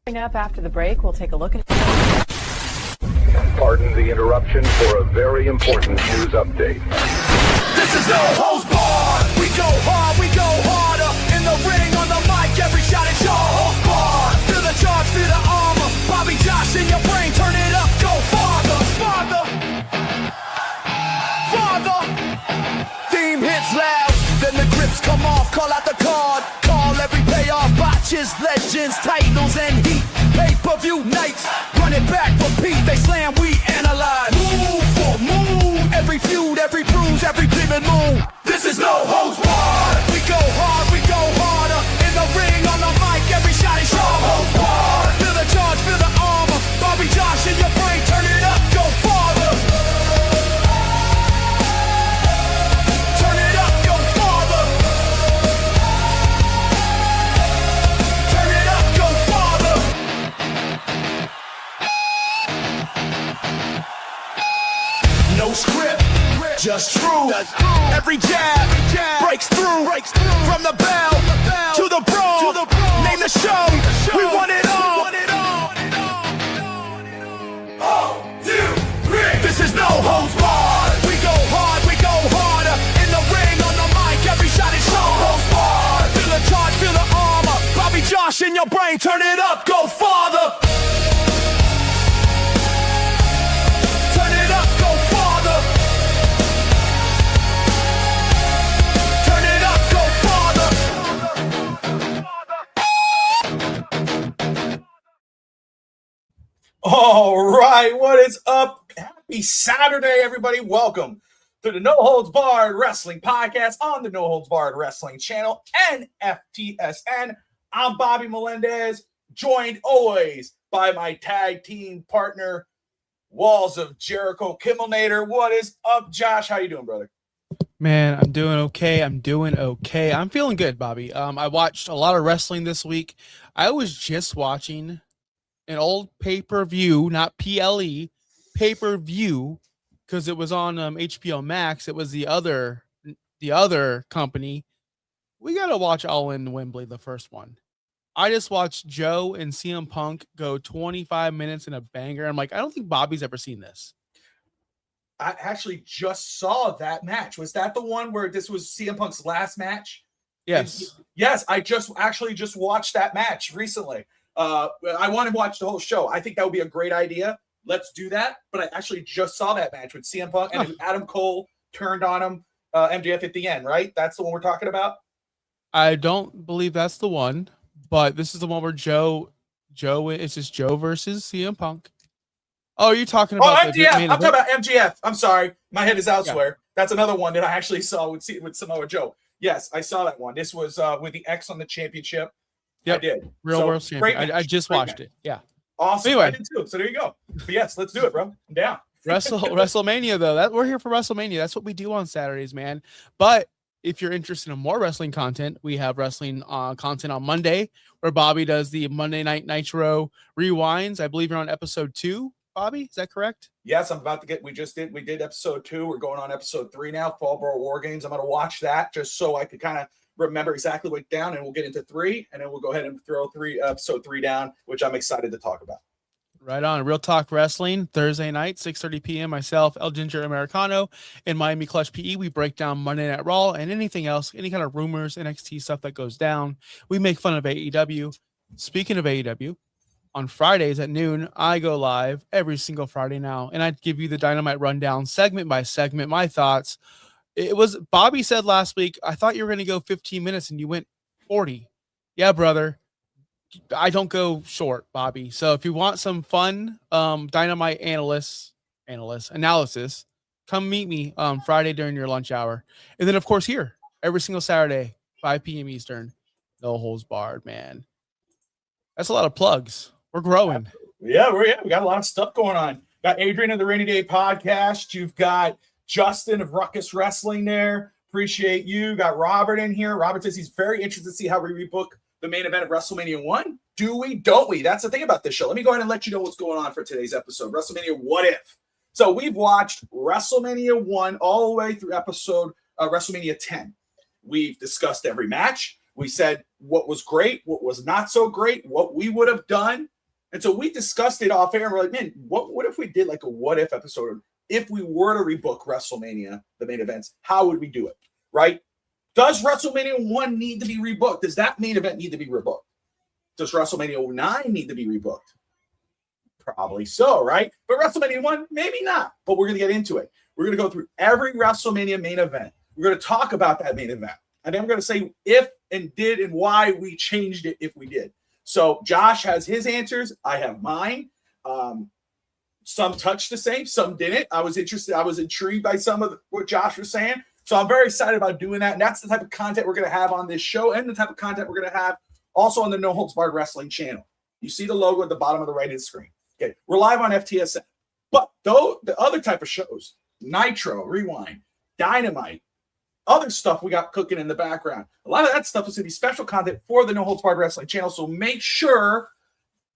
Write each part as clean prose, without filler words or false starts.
Coming up after the break, we'll take a look at... Pardon the interruption for a very important news update. This is no holds barred. We go hard, we go harder. In the ring, on the mic, every shot is your holds barred. Feel the charge, feel the armor. Bobby Josh in your brain, turn it up, go farther, farther, farther. Theme hits loud, then the grips come off. Call out the card, call every payoff. Botches, legends, titles, and heat. Pay-per-view nights, run it back, repeat. They slam, we analyze. Move for move, every feud, every bruise, every gleaming moon. This is no holds barred. We go hard, we go harder. In the ring, on the mic, every shot is your holds barred. Feel the charge, feel the armor. Bobby Josh in your brain, turn it up, go farther. Turn it up, go farther. Turn it up, go farther. No script, just true. Every jab breaks through. From the bell to the brawl. Name the show. We want it all. 1, 2, 3. This is no holds barred. We go hard, we go harder. In the ring, on the mic, every shot is no holds barred. Feel the charge, feel the armor. Bobby Josh in your brain, turn it up, go farther. Turn it up, go farther. Turn it up, go farther. All right, what is up? Happy Saturday, everybody. Welcome to the No Holds Barred Wrestling Podcast on the No Holds Barred Wrestling channel, NFTSN. I'm Bobby Melendez, joined always by my tag team partner, Walls of Jericho Kimmelnator. What is up, Josh? How you doing, brother? Man, I'm doing okay. I'm feeling good, Bobby. I watched a lot of wrestling this week. I was just watching an old pay-per-view, not PLE, pay-per-view, because it was on HBO Max. It was the other company. We got to watch All In Wembley, the first one. I just watched Joe and CM Punk go 25 minutes in a banger. I'm like, I don't think Bobby's ever seen this. I actually just saw that match. Was that the one where this was CM Punk's last match? Yes. Yes, I just watched that match recently. I want to watch the whole show. I think that would be a great idea. Let's do that. But I actually just saw that match with CM Punk and Adam Cole turned on him, MJF at the end, right? That's the one we're talking about? I don't believe that's the one, but this is the one where it's just Joe versus CM Punk. Oh, you're talking about MJF. I'm talking about MJF. I'm sorry. My head is elsewhere. Yeah. That's another one that I actually saw with Samoa Joe. Yes, I saw that one. This was with the X on the championship. Yep. I did. Real World Champion. I just watched it. Yeah. Awesome. Anyway. I did too. So there you go. But yes, let's do it, bro. I'm down. WrestleMania, though. We're here for WrestleMania. That's what we do on Saturdays, man. But if you're interested in more wrestling content, we have wrestling content on Monday, where Bobby does the Monday Night Nitro rewinds. I believe you're on episode 2, Bobby. Is that correct? Yes, I'm about to get. We did episode 2. We're going on episode 3 now. Fallboro War Games. I'm going to watch that just so I could kind of remember exactly what down, and we'll get into 3, and then we'll go ahead and throw episode 3 down, which I'm excited to talk about. Right on. Real Talk Wrestling, Thursday night, 6:30 p.m. Myself, El Ginger Americano, and Miami Clutch PE. We break down Monday Night Raw and anything else, any kind of rumors, NXT stuff that goes down. We make fun of AEW. Speaking of AEW, on Fridays at noon, I go live every single Friday now, and I give you the Dynamite rundown segment by segment, my thoughts. It was Bobby said last week, I thought you were going to go 15 minutes and you went 40. Yeah, brother. I don't go short, Bobby. So if you want some fun Dynamite analysis, come meet me Friday during your lunch hour. And then, of course, here every single Saturday, 5 p.m. Eastern. No holds barred, man. That's a lot of plugs. We're growing. Yeah, we got a lot of stuff going on. Got Adrian of the Rainy Day Podcast. You've got Justin of Ruckus Wrestling there. Appreciate you. Got Robert in here. Robert says he's very interested to see how we rebook the main event of WrestleMania 1. Do we? Don't we? That's the thing about this show. Let me go ahead and let you know what's going on for today's episode. WrestleMania What If. So we've watched WrestleMania 1 all the way through episode WrestleMania 10. We've discussed every match. We said what was great, what was not so great, what we would have done. And so we discussed it off air and we're like, man, what if we did like a what if episode? If we were to rebook WrestleMania, the main events, how would we do it? Right? Does WrestleMania 1 need to be rebooked? Does that main event need to be rebooked? Does WrestleMania 9 need to be rebooked? Probably so, right? But WrestleMania 1, maybe not. But we're going to get into it. We're going to go through every WrestleMania main event. We're going to talk about that main event. And then we're going to say if and did and why we changed it if we did. So Josh has his answers. I have mine. Some touched the same, some didn't. I was intrigued by some of what Josh was saying. So I'm very excited about doing that. And that's the type of content we're going to have on this show and the type of content we're going to have also on the No Holds Barred Wrestling channel. You see the logo at the bottom of the right-hand screen. Okay, we're live on FTSN. But though the other type of shows, Nitro, Rewind, Dynamite, other stuff we got cooking in the background. A lot of that stuff is going to be special content for the No Holds Barred Wrestling channel. So make sure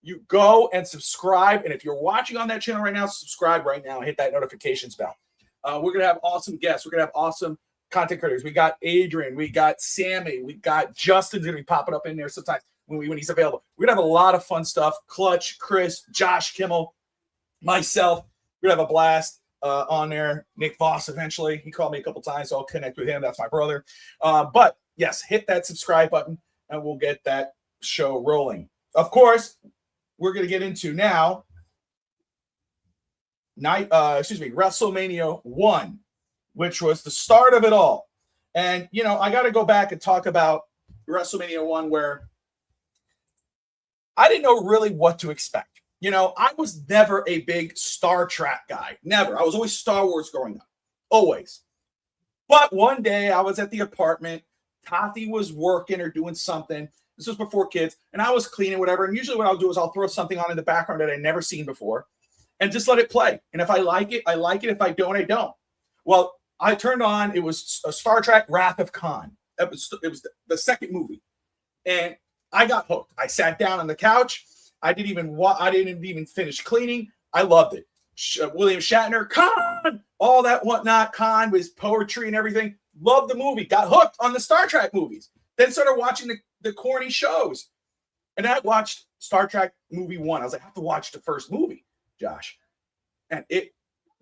you go and subscribe. And if you're watching on that channel right now, subscribe right now and hit that notifications bell. We're going to have awesome guests. We're going to have awesome content creators. We got Adrian. We got Sammy. We got Justin's going to be popping up in there sometimes when he's available. We're going to have a lot of fun stuff. Clutch, Chris, Josh Kimmel, myself. We're going to have a blast on there. Nick Voss eventually. He called me a couple times, so I'll connect with him. That's my brother. But, yes, hit that subscribe button, and we'll get that show rolling. Of course, we're going to get into now WrestleMania 1, which was the start of it all. And, I got to go back and talk about WrestleMania 1 where I didn't know really what to expect. I was never a big Star Trek guy. Never. I was always Star Wars growing up. Always. But one day I was at the apartment. Tati was working or doing something. This was before kids. And I was cleaning, whatever. And usually what I'll do is I'll throw something on in the background that I'd never seen before and just let it play. And if I like it, I like it. If I don't, I don't. Well, I turned on. It was a Star Trek Wrath of Khan. It was the second movie. And I got hooked. I sat down on the couch. I didn't even finish cleaning. I loved it. William Shatner, Khan, all that whatnot. Khan with poetry and everything. Loved the movie. Got hooked on the Star Trek movies. Then started watching the corny shows. And I watched Star Trek movie 1. I was like, I have to watch the first movie, Josh. And it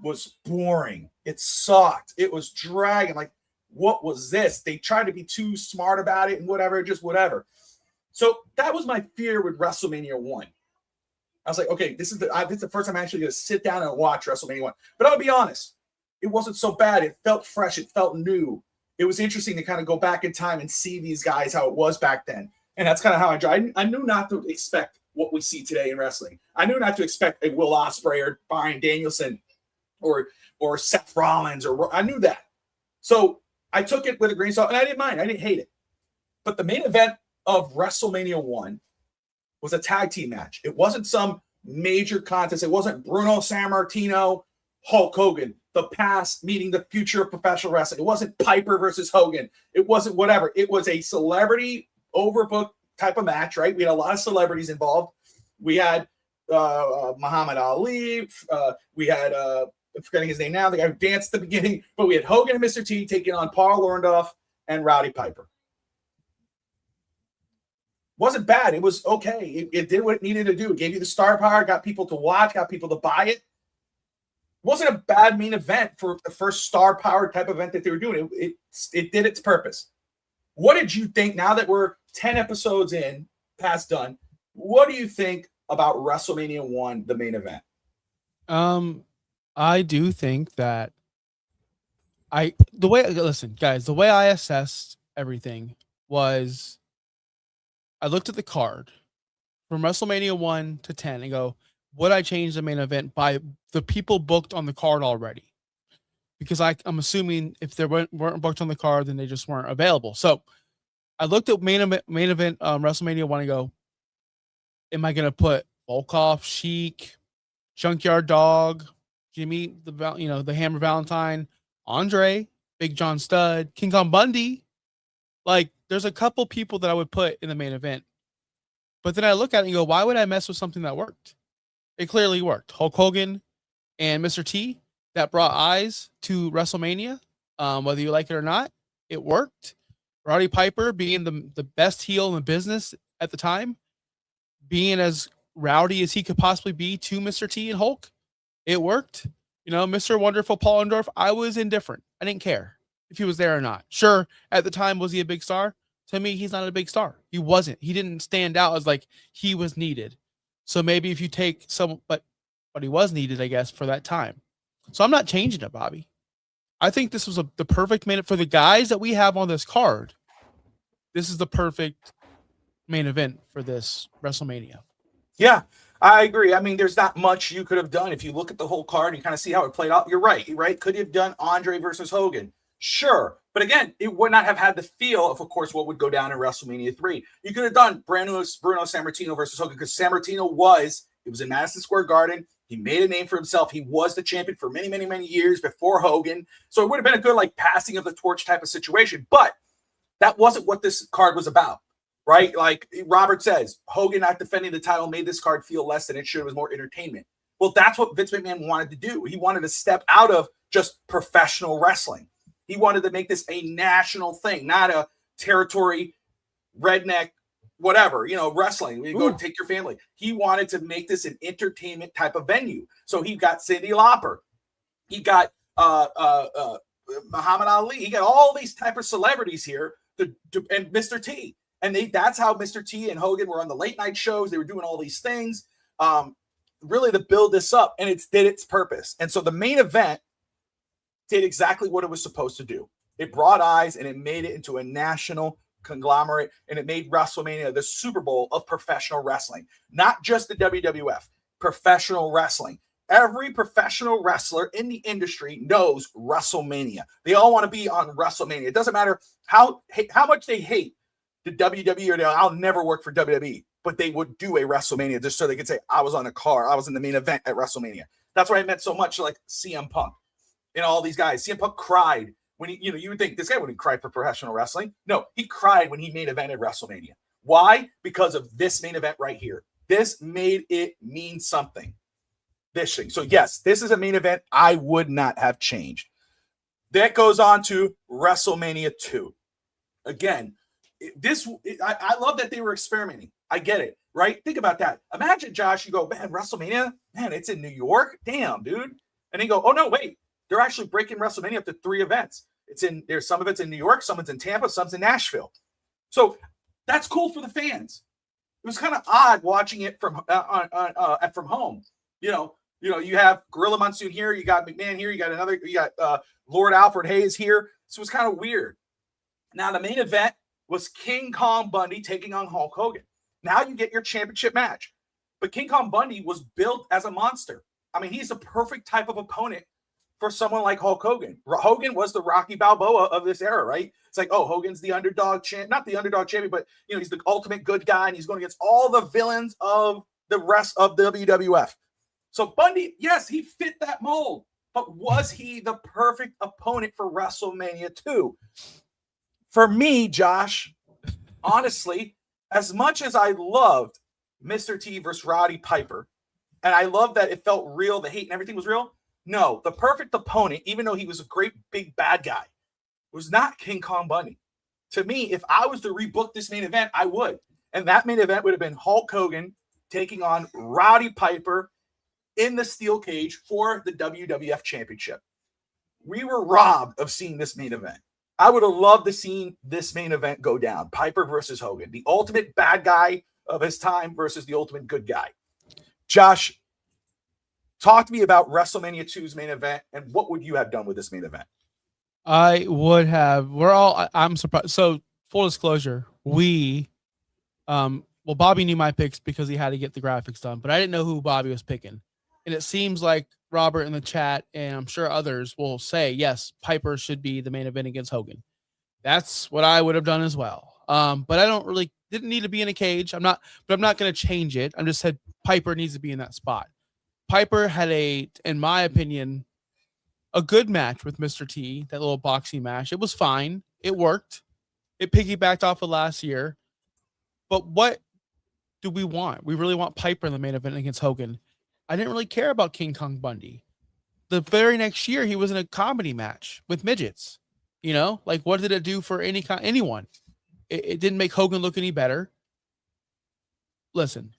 was boring. It sucked. It was dragging. Like, what was this? They tried to be too smart about it and whatever, just whatever. So that was my fear with WrestleMania 1. I was like, okay, this is the first time I'm actually going to sit down and watch WrestleMania 1. But I'll be honest, it wasn't so bad. It felt fresh. It felt new. It was interesting to kind of go back in time and see these guys, how it was back then. And that's kind of how I enjoyed. I knew not to expect what we see today in wrestling. I knew not to expect a Will Ospreay or Bryan Danielson or Seth Rollins. I knew that. So I took it with a grain of salt, and I didn't mind. I didn't hate it. But the main event of WrestleMania 1 was a tag team match. It wasn't some major contest. It wasn't Bruno Sammartino, Hulk Hogan, the past meeting the future of professional wrestling. It wasn't Piper versus Hogan. It wasn't whatever. It was a celebrity overbooked type of match, right? We had a lot of celebrities involved. We had Muhammad Ali. We had, I'm forgetting his name now, the guy who danced at the beginning, but we had Hogan and Mr. T taking on Paul Orndorff and Rowdy Piper. Wasn't bad. It was okay. It did what it needed to do. It gave you the star power, got people to watch, got people to buy it. It wasn't a bad main event for the first star power type event that they were doing. It did its purpose. What did you think now that we're 10 episodes in, past done? What do you think about WrestleMania 1, the main event? I do think that the way I assessed everything was I looked at the card from WrestleMania 1 to 10 and go, would I change the main event by the people booked on the card already? Because I'm assuming if they weren't booked on the card, then they just weren't available. So I looked at main event WrestleMania 1 and go, am I going to put Volkov, Sheik, Junkyard Dog, Jimmy, the Hammer Valentine, Andre, Big John Studd, King Kong Bundy? Like, there's a couple people that I would put in the main event. But then I look at it and go, why would I mess with something that worked? It clearly worked. Hulk Hogan and Mr. T, that brought eyes to WrestleMania. Whether you like it or not, it worked. Roddy Piper being the best heel in the business at the time, being as rowdy as he could possibly be to Mr. T and Hulk, it worked. Mr. Wonderful Paul Orndorff, I was indifferent. I didn't care if he was there or not. Sure, at the time, was he a big star? To me, he's not a big star. He wasn't. He didn't stand out as like he was needed. So maybe if you take but he was needed, I guess, for that time. So I'm not changing it, Bobby. I think this was the perfect minute for the guys that we have on this card. This is the perfect main event for this WrestleMania. Yeah, I agree. I mean, there's not much you could have done. If you look at the whole card and kind of see how it played out, you're right. Could you have done Andre versus Hogan? Sure. But again, it would not have had the feel of course, what would go down in WrestleMania 3. You could have done Bruno Sammartino versus Hogan because Sammartino was in Madison Square Garden. He made a name for himself. He was the champion for many, many, many years before Hogan. So it would have been a good like passing of the torch type of situation. But that wasn't what this card was about, right? Like Robert says, Hogan not defending the title made this card feel less than it should. It was more entertainment. Well, that's what Vince McMahon wanted to do. He wanted to step out of just professional wrestling. He wanted to make this a national thing, not a territory, redneck, whatever, wrestling. You go take your family. He wanted to make this an entertainment type of venue. So he got Cyndi Lauper. He got Muhammad Ali. He got all these type of celebrities here and Mr. T. And that's how Mr. T and Hogan were on the late night shows. They were doing all these things really to build this up. And it did its purpose. And so the main event did exactly what it was supposed to do. It brought eyes and it made it into a national conglomerate, and it made WrestleMania the Super Bowl of professional wrestling, not just the WWF, professional wrestling. Every professional wrestler in the industry knows WrestleMania. They all want to be on WrestleMania. It doesn't matter how much they hate the WWE or I'll never work for WWE, but they would do a WrestleMania just so they could say, I was on a car. I was in the main event at WrestleMania. That's why it meant so much like CM Punk and all these guys. CM Punk cried when you would think this guy wouldn't cry for professional wrestling. No, he cried when he main evented WrestleMania. Why? Because of this main event right here. This made it mean something. This thing. So yes, this is a main event I would not have changed. That goes on to WrestleMania 2. Again, I love that they were experimenting. I get it, right? Think about that. Imagine, Josh, you go, man, WrestleMania, man, it's in New York. Damn, dude. And they go, oh no, wait. They're actually breaking WrestleMania up to 3 events. There's some of it's in New York, some of it's in Tampa, some's in Nashville. So that's cool for the fans. It was kind of odd watching it from home. You have Gorilla Monsoon here, you got McMahon here, you got Lord Alfred Hayes here. So it was kind of weird. Now the main event was King Kong Bundy taking on Hulk Hogan. Now you get your championship match. But King Kong Bundy was built as a monster. I mean, he's a perfect type of opponent for someone like Hulk Hogan. Hogan was the Rocky Balboa of this era, right? It's like, oh, Hogan's the underdog champ, not the underdog champion, but he's the ultimate good guy, and he's going against all the villains of the rest of WWF. So Bundy, yes, he fit that mold, but was he the perfect opponent for WrestleMania 2? For me, Josh, honestly, as much as I loved Mr. T versus Roddy Piper, and I love that it felt real, the hate and everything was real, no, the perfect opponent, even though he was a great big bad guy, was not King Kong Bundy. To me, if I was to rebook this main event, I would. And that main event would have been Hulk Hogan taking on Roddy Piper in the steel cage for the WWF Championship. We were robbed of seeing this main event. I would have loved to see this main event go down. Piper versus Hogan, the ultimate bad guy of his time versus the ultimate good guy. Josh, talk to me about WrestleMania 2's main event, and what would you have done with this main event? I would have. I'm surprised. So, full disclosure, Bobby knew my picks because he had to get the graphics done, but I didn't know who Bobby was picking. And it seems like Robert in the chat, and I'm sure others will say, yes, Piper should be the main event against Hogan. That's what I would have done as well. But I didn't need to be in a cage. I'm not going to change it. I just said Piper needs to be in that spot. Piper had in my opinion, a good match with Mr. T, that little boxing match. It was fine. It worked. It piggybacked off of last year. But what do we want? We really want Piper in the main event against Hogan. I didn't really care about King Kong Bundy. The very next year, he was in a comedy match with midgets. You know, like what did it do for anyone? It didn't make Hogan look any better. Listen,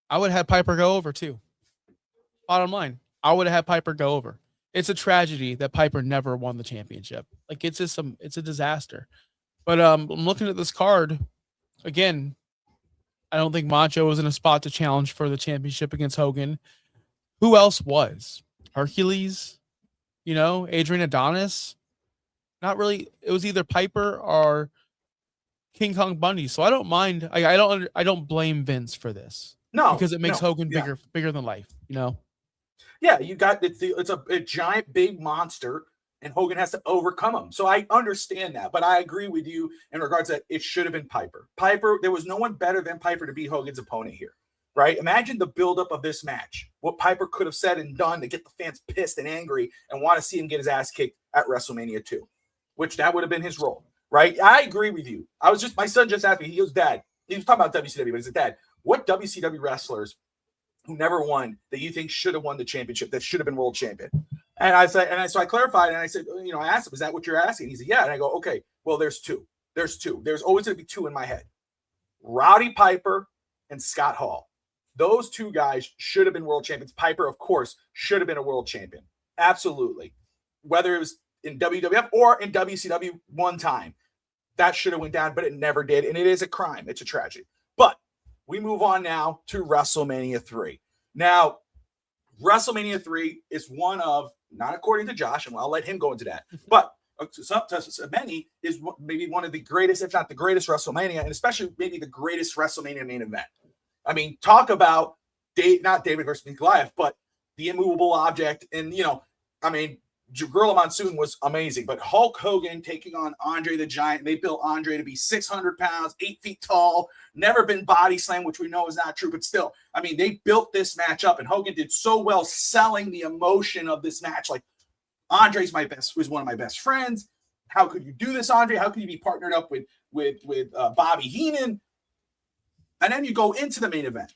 I would have had Piper go over too. Bottom line, I would have had Piper go over. It's a tragedy that Piper never won the championship. Like it's a disaster. But I'm looking at this card again. I don't think Macho was in a spot to challenge for the championship against Hogan. Who else was? Hercules, Adrian Adonis. Not really. It was either Piper or King Kong Bundy. So I don't mind. I don't blame Vince for this. No, because it makes Hogan yeah. bigger than life. Yeah, you got it's a giant big monster, and Hogan has to overcome him. So I understand that, but I agree with you in regards that it should have been Piper. There was no one better than Piper to be Hogan's opponent here, right? Imagine the buildup of this match, what Piper could have said and done to get the fans pissed and angry and want to see him get his ass kicked at WrestleMania 2, which that would have been his role, right? I agree with you. My son just asked me, he goes, Dad, he was talking about WCW, but he said, Dad, what WCW wrestlers who never won that you think should have won the championship, that should have been world champion? And so I clarified, and I said, I asked him, is that what you're asking? He said, yeah. And I go, okay, well, there's two. There's always going to be two in my head. Rowdy Piper and Scott Hall. Those two guys should have been world champions. Piper, of course, should have been a world champion. Absolutely. Whether it was in WWF or in WCW one time, that should have went down, but it never did. And it is a crime. It's a tragedy. But we move on now to WrestleMania 3. Now, WrestleMania 3 is one of, not according to Josh, and I'll let him go into that, but to many is maybe one of the greatest, if not the greatest WrestleMania, and especially maybe the greatest WrestleMania main event. I mean, talk about not David versus Goliath, but the immovable object. And, Gorilla Monsoon was amazing, but Hulk Hogan taking on Andre the Giant. They built Andre to be 600 pounds, 8 feet tall, never been body slammed, which we know is not true, but still, they built this match up, and Hogan did so well selling the emotion of this match. Like, Andre's was one of my best friends. How could you do this, Andre? How could you be partnered up with Bobby Heenan? And then you go into the main event,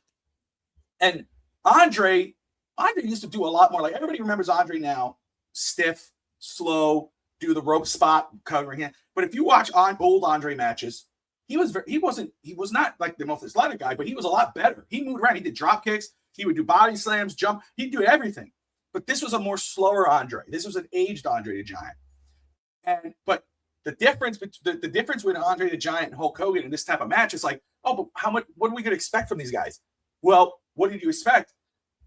and Andre used to do a lot more. Like, everybody remembers Andre now. Stiff, slow, do the rope spot, covering him. But if you watch old Andre matches, he was not like the most athletic guy, but he was a lot better. He moved around. He did drop kicks. He would do body slams, jump. He'd do everything. But this was a more slower Andre. This was an aged Andre the Giant. But the difference with Andre the Giant and Hulk Hogan in this type of match is like, oh, but what are we going to expect from these guys? Well, what did you expect?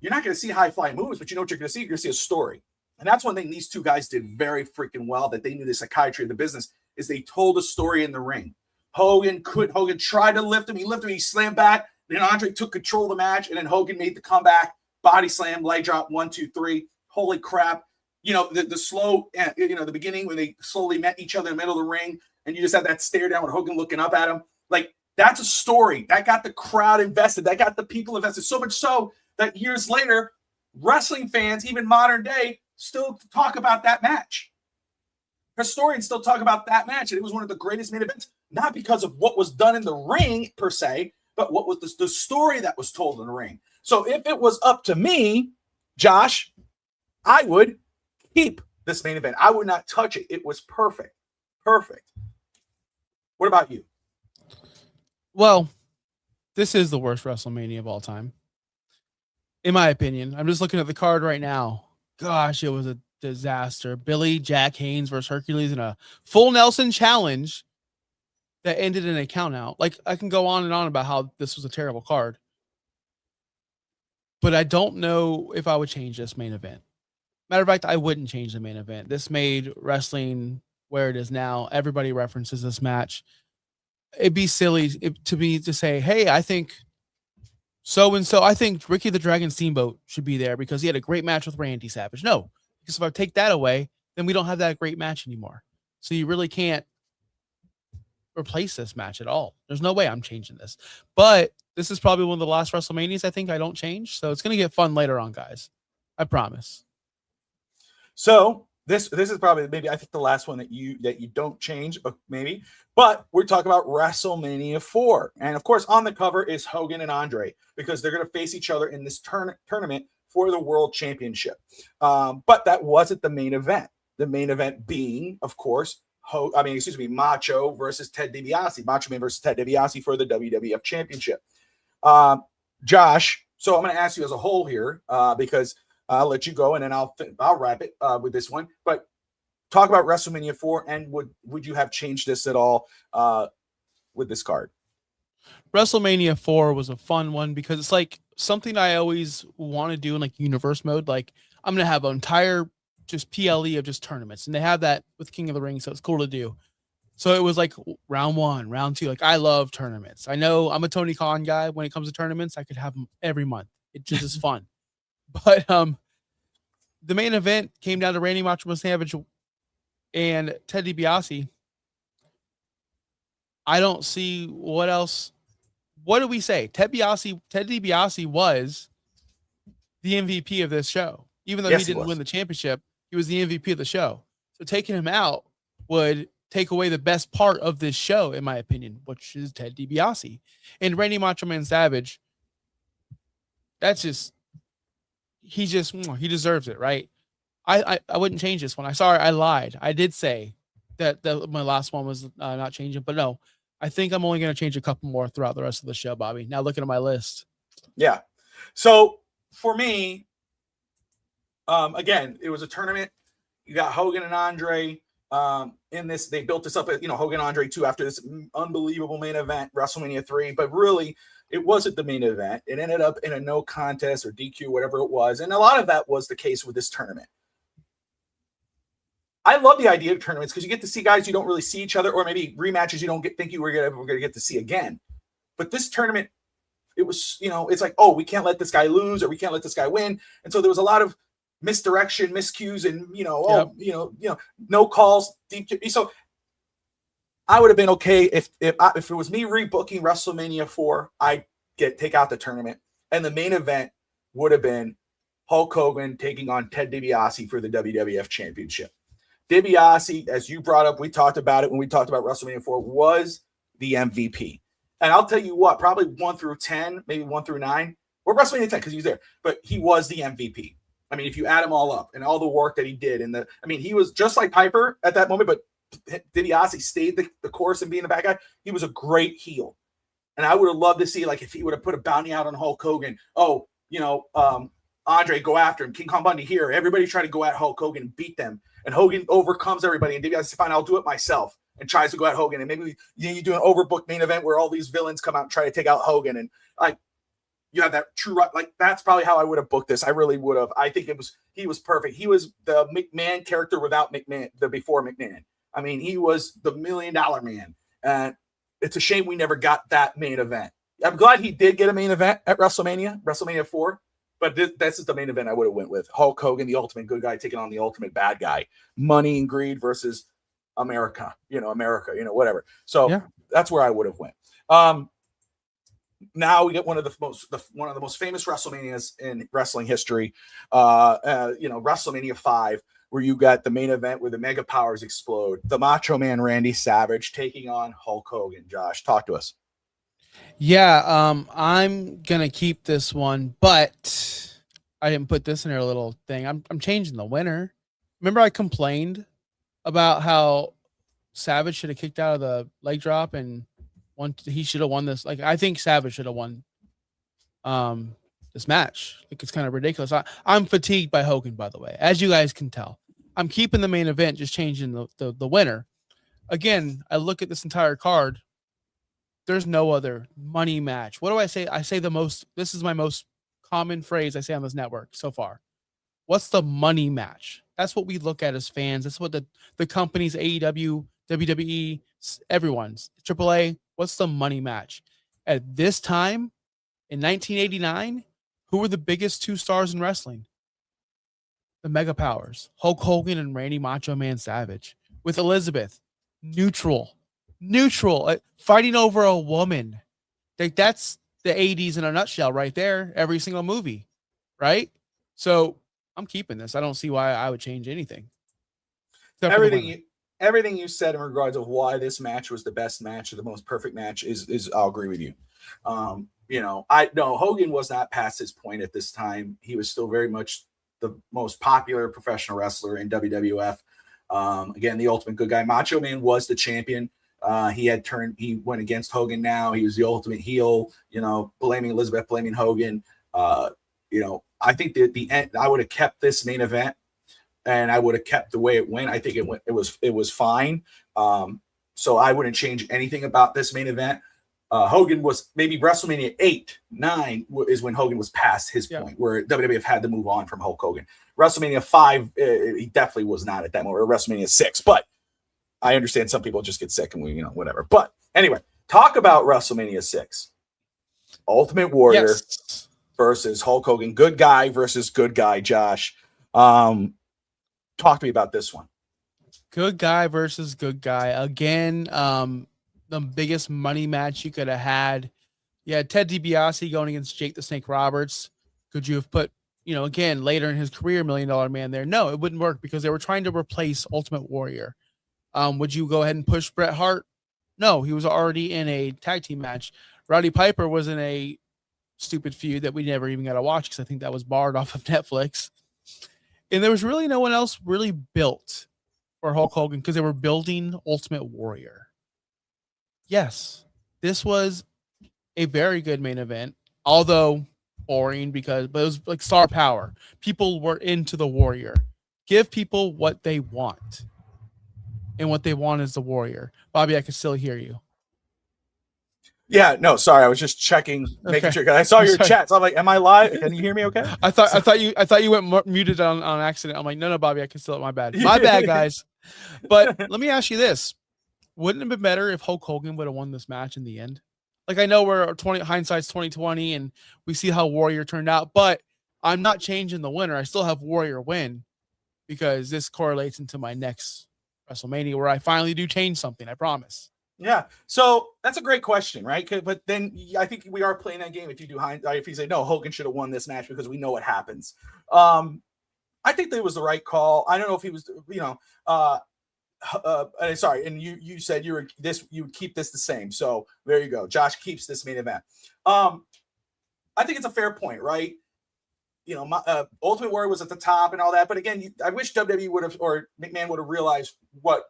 You're not going to see high flying moves, but you know what you're going to see? You're going to see a story. And that's one thing these two guys did very freaking well, that they knew the psychiatry of the business, is they told a story in the ring. Hogan tried to lift him. He lifted him. He slammed back. Then Andre took control of the match, and then Hogan made the comeback. Body slam, leg drop, 1, 2, 3. Holy crap. The slow, the beginning when they slowly met each other in the middle of the ring, and you just had that stare down with Hogan looking up at him. Like, that's a story. That got the crowd invested. That got the people invested. So much so that years later, wrestling fans, even modern day, still talk about that match. Historians still talk about that match, and it was one of the greatest main events, not because of what was done in the ring per se, but what was the story that was told in the ring. So if it was up to me, Josh, I would keep this main event. I would not touch it. It was perfect. Perfect. What about you? Well, this is the worst WrestleMania of all time, in my opinion. I'm just looking at the card right now. Gosh, it was a disaster. Billy Jack Haynes versus Hercules in a full Nelson challenge that ended in a count out. Like, I can go on and on about how this was a terrible card, but I don't know if I would change this main event. Matter of fact, I wouldn't change the main event. This made wrestling where it is now. Everybody references this match. It'd be silly to say, hey, I think so-and-so, I think Ricky the Dragon Steamboat should be there because he had a great match with Randy Savage. No, because if I take that away, then we don't have that great match anymore. So you really can't replace this match at all. There's no way I'm changing this. But this is probably one of the last WrestleManias I think I don't change. So it's going to get fun later on, guys. I promise. So this is probably maybe I think the last one that you don't change, maybe. But we're talking about WrestleMania 4. And of course, on the cover is Hogan and Andre, because they're going to face each other in this tournament for the World Championship. But that wasn't the main event. The main event being, of course, Macho versus Ted DiBiase, Macho Man versus Ted DiBiase for the WWF Championship. Josh, so I'm going to ask you as a whole here because I'll let you go and then I'll wrap it with this one. But talk about WrestleMania 4 and would you have changed this at all with this card? WrestleMania 4 was a fun one because it's like something I always want to do in like universe mode. Like I'm going to have an entire just PLE of just tournaments, and they have that with King of the Ring, so it's cool to do. So it was like round 1, round 2. Like I love tournaments. I know I'm a Tony Khan guy when it comes to tournaments. I could have them every month. It just is fun. But the main event came down to Randy Macho Man Savage and Ted DiBiase. I don't see what else. What do we say? Ted DiBiase was the MVP of this show, even though he didn't win the championship. He was the MVP of the show. So taking him out would take away the best part of this show, in my opinion, which is Ted DiBiase. And Randy Macho Man Savage, he deserves it, right? I wouldn't change this one. I lied. I did say that my last one was not changing, but no, I think I'm only going to change a couple more throughout the rest of the show, Bobby. Now looking at my list. Yeah. So for me, again, it was a tournament. You got Hogan and Andre in this. They built this up at, Hogan Andre 2 after this unbelievable main event, WrestleMania 3. But really, it wasn't the main event. It ended up in a no contest or DQ, whatever it was. And a lot of that was the case with this tournament. I love the idea of tournaments because you get to see guys you don't really see each other, or maybe rematches you don't think you were going to get to see again. But this tournament, it was, it's like, oh, we can't let this guy lose or we can't let this guy win. And so there was a lot of misdirection, miscues, and no calls. So I would have been okay if it was me rebooking WrestleMania 4. I'd take out the tournament, and the main event would have been Hulk Hogan taking on Ted DiBiase for the WWF Championship. DiBiase, as you brought up, we talked about it when we talked about WrestleMania 4, was the MVP. And I'll tell you what, probably 1 through 10, maybe 1 through 9, or WrestleMania 10 because he was there, but he was the MVP. I mean, if you add them all up and all the work that he did, he was just like Piper at that moment, but DiBiase stayed the course and being the bad guy. He was a great heel. And I would have loved to see, like, if he would have put a bounty out on Hulk Hogan. Andre, go after him. King Kong Bundy here. Everybody try to go at Hulk Hogan and beat them. And Hogan overcomes everybody. And DiBiase says, fine, I'll do it myself. And tries to go at Hogan. And maybe you do an overbooked main event where all these villains come out and try to take out Hogan. And you have that true, that's probably how I would have booked this. I really would have. I think he was perfect. He was the McMahon character without McMahon, before McMahon. I mean, he was the $1 Million Man. And it's a shame we never got that main event. I'm glad he did get a main event at WrestleMania 4. But this is the main event I would have went with. Hulk Hogan, the ultimate good guy, taking on the ultimate bad guy. Money and greed versus America, whatever. So that's where I would have went. Now we get one of the most famous WrestleManias in wrestling history. WrestleMania 5, where you got the main event where the Mega Powers explode. The Macho Man Randy Savage taking on Hulk Hogan. Josh, talk to us. Yeah, I'm gonna keep this one, but I didn't put this in our little thing. I'm changing the winner. Remember, I complained about how Savage should have kicked out of the leg drop and he should have won this. Like, I think Savage should have won this match. Like, it's kind of ridiculous. I'm fatigued by Hogan, by the way, as you guys can tell. I'm keeping the main event, just changing the winner. Again, I look at this entire card. There's no other money match. What do I say? I say this is my most common phrase I say on this network so far. What's the money match? That's what we look at as fans. That's what the companies, AEW, WWE, everyone's, AAA, what's the money match? At this time, in 1989, who were the biggest 2 stars in wrestling? The Mega Powers, Hulk Hogan and Randy Macho Man Savage. With Elizabeth, neutral, fighting over a woman. Like, that's the 80s in a nutshell right there. Every single movie, right? So I'm keeping this. I don't see why I would change anything. Everything you said in regards of why this match was the best match or the most perfect match is I'll agree with you. Hogan was not past his point at this time. He was still very much the most popular professional wrestler in WWF. Again, the ultimate good guy. Macho Man was the champion. He went against Hogan now. He was the ultimate heel, blaming Elizabeth, blaming Hogan. I think that the end, I would have kept this main event and I would have kept the way it went. I think it was fine. So I wouldn't change anything about this main event. Hogan was maybe WrestleMania 8, 9 is when Hogan was past his point where WWF had to move on from Hulk Hogan. WrestleMania 5, he definitely was not at that moment, or WrestleMania 6, but I understand some people just get sick and whatever. But anyway, talk about WrestleMania 6. Ultimate Warrior versus Hulk Hogan. Good guy versus good guy, Josh. Talk to me about this one. Good guy versus good guy. Again, the biggest money match you could have had. Yeah, Ted DiBiase going against Jake the Snake Roberts. Could you have put, again, later in his career, $1 Million Man there? No, it wouldn't work because they were trying to replace Ultimate Warrior. Would you go ahead and push Bret Hart? No, he was already in a tag team match. Roddy Piper was in a stupid feud that we never even got to watch because I think that was barred off of Netflix. And there was really no one else really built for Hulk Hogan because they were building Ultimate Warrior. Yes, this was a very good main event, although boring but it was like star power. People were into the Warrior. Give people what they want. And what they want is the Warrior. Bobby, I can still hear you. Yeah, no, sorry. I was just checking, making sure. I saw your chat. So I'm like, am I live? Can you hear me okay? I thought you went muted on accident. I'm like, no, Bobby, I can still. My bad. My bad, guys. But let me ask you this. Wouldn't it have been better if Hulk Hogan would have won this match in the end? Like, I know hindsight's 2020 and we see how Warrior turned out, but I'm not changing the winner. I still have Warrior win because this correlates into my next WrestleMania where I finally do change something. I promise. Yeah. So that's a great question, right? But then I think we are playing that game. If you do if you say, no, Hogan should have won this match because we know what happens. I think that it was the right call. I don't know if he was, sorry. And you said you would keep this the same. So there you go. Josh keeps this main event. I think it's a fair point, right? Ultimate Warrior was at the top and all that. But again, I wish WWE would have, or McMahon would have realized what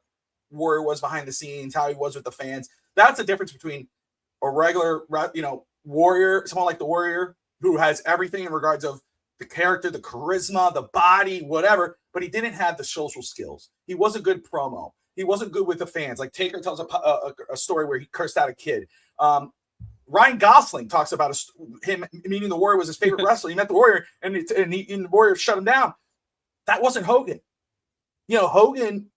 Warrior was behind the scenes, how he was with the fans. That's the difference between a regular, Warrior, someone like the Warrior, who has everything in regards of the character, the charisma, the body, whatever, but he didn't have the social skills. He wasn't good promo. He wasn't good with the fans. Like Taker tells a story where he cursed out a kid. Ryan Gosling talks about him meeting the Warrior was his favorite wrestler. He met the Warrior and the Warrior shut him down. That wasn't Hogan. Hogan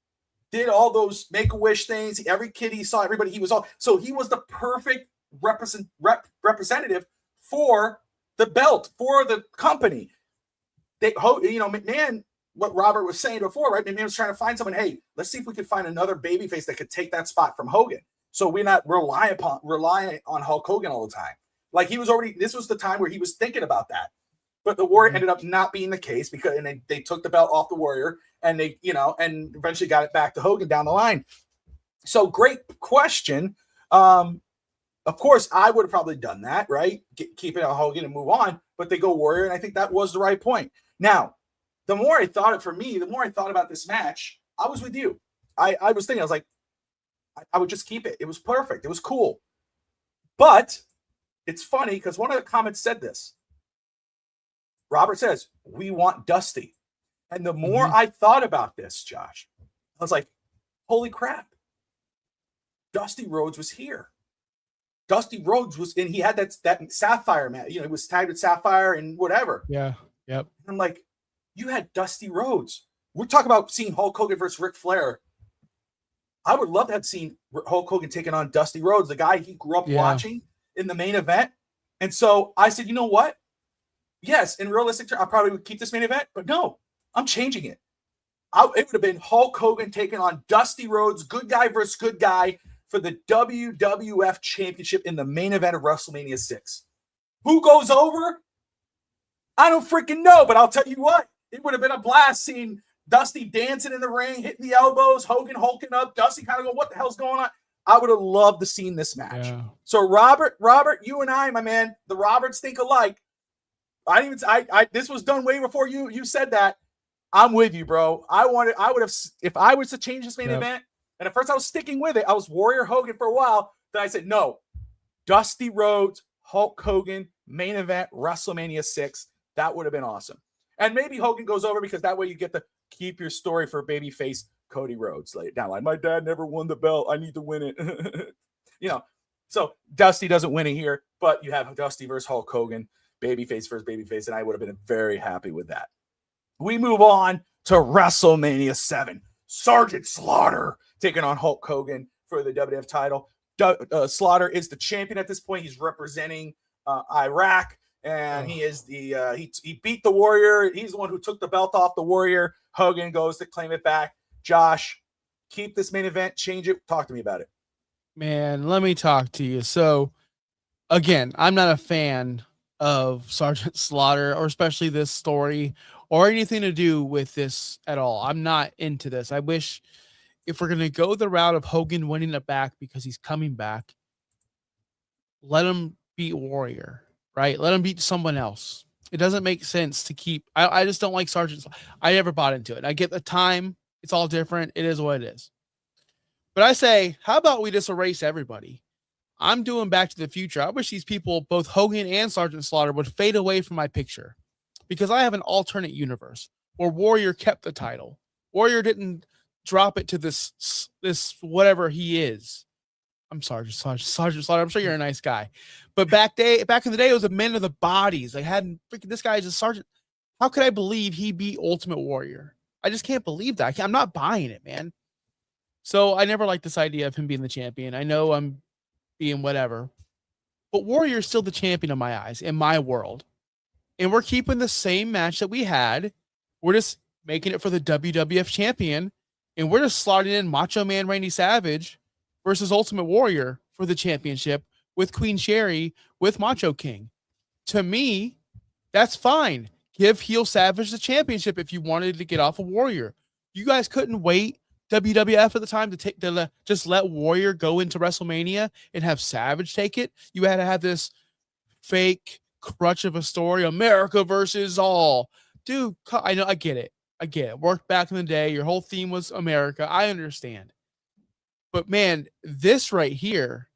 did all those Make-A-Wish things. Every kid he saw, everybody he was all. So he was the perfect representative for the belt, for the company. McMahon, what Robert was saying before, right? McMahon was trying to find someone. Hey, let's see if we could find another babyface that could take that spot from Hogan. So we're not relying on Hulk Hogan all the time. Like this was the time where he was thinking about that. But the Warrior ended up not being the case because they took the belt off the Warrior and and eventually got it back to Hogan down the line. So great question. Of course, I would have probably done that, right? Keep it on Hogan and move on. But they go Warrior, and I think that was the right point. Now, the more I thought about this match, I was with you. I was thinking, I was like, I would just keep it. It was perfect. It was cool. But it's funny because one of the comments said this. Robert says, we want Dusty. And the more I thought about this, Josh, I was like, holy crap. Dusty Rhodes was here. Dusty Rhodes was, and he had that Sapphire match. He was tagged with Sapphire and whatever. Yeah. Yep. I'm like, you had Dusty Rhodes. We're talking about seeing Hulk Hogan versus Ric Flair. I would love to have seen Hulk Hogan taking on Dusty Rhodes, the guy he grew up watching in the main event. And so I said, you know what? Yes, in realistic terms, I probably would keep this main event, but no, I'm changing it. It would have been Hulk Hogan taking on Dusty Rhodes, good guy versus good guy, for the WWF Championship in the main event of WrestleMania 6. Who goes over? I don't freaking know, but I'll tell you what, it would have been a blast seeing Dusty dancing in the ring, hitting the elbows, Hogan hulking up, Dusty kind of going, what the hell's going on? I would have loved to seen this match. Yeah. So Robert, you and I, my man, the Roberts think alike. This was done way before you said that. I'm with you, bro. I would have, if I was to change this main event, and at first I was sticking with it. I was Warrior Hogan for a while. Then I said, no, Dusty Rhodes, Hulk Hogan, main event, WrestleMania 6. That would have been awesome. And maybe Hogan goes over because that way you get to keep your story for babyface Cody Rhodes. Lay it down like, my dad never won the belt. I need to win it. So Dusty doesn't win it here, but you have Dusty versus Hulk Hogan, babyface versus babyface, and I would have been very happy with that. We move on to WrestleMania 7. Sergeant Slaughter taking on Hulk Hogan for the WWF title. Slaughter is the champion at this point. He's representing Iraq, and he is he beat the Warrior. He's the one who took the belt off the Warrior. Hogan goes to claim it back. Josh, keep this main event, change it. Talk to me about it. Man, let me talk to you. So, again, I'm not a fan of Sergeant Slaughter, or especially this story, or anything to do with this at all. I'm not into this. I wish, if we're going to go the route of Hogan winning it back because he's coming back, let him beat Warrior, right? Let him beat someone else. It doesn't make sense to keep. I just don't like Sergeant. I never bought into it. I get the time. It's all different. It is what it is. But I say, how about we just erase everybody? I'm doing Back to the Future. I wish these people, both Hogan and Sergeant Slaughter, would fade away from my picture, because I have an alternate universe where Warrior kept the title. Warrior didn't drop it to this whatever he is. I'm sorry, Sergeant Slaughter. I'm sure you're a nice guy, but back in the day, it was a man of the bodies. Like, this guy is a sergeant. How could I believe he beat Ultimate Warrior? I just can't believe that. I'm not buying it, man. So I never liked this idea of him being the champion. I know I'm being whatever, but Warrior's still the champion in my eyes, in my world. And we're keeping the same match that we had. We're just making it for the WWF champion. And we're just slotting in Macho Man Randy Savage versus Ultimate Warrior for the championship with Queen Sherry with Macho King. To me, that's fine. Give heel Savage the championship if you wanted to get off a Warrior. You guys couldn't wait, WWF at the time, to just let Warrior go into WrestleMania and have Savage take it. You had to have this fake crutch of a story, America versus all. Dude, I know, I get it. Worked back in the day. Your whole theme was America. I understand. But man, this right here